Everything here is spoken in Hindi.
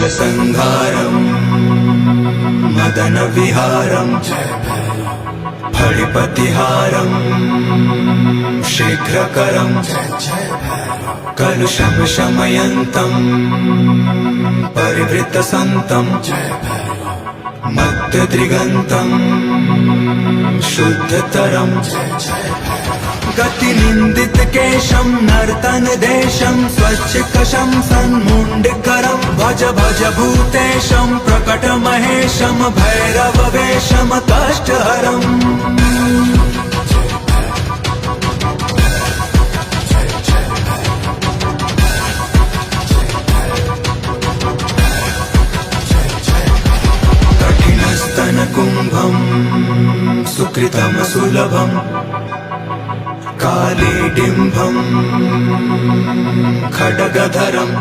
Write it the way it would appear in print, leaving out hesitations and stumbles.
मूषकसंहारम् मदनविहारम् फणिपतिहारम् शीघ्रकरम् कलुषं शमयन्तम् परिवृतसन्तम् मत्तद्रिगन्तम् शुद्धतरम् गतिनिन्दितकेशं नर्तनदेशं स्वच्छकशं सन्मुण्डकरं भज भज भूतेशं प्रकटमहेशं भैरववेशं कष्टहरम् कठिनस्तनकुम्भं सुकृतमसुलभम् कालीडिम्भम् खड्गधरम्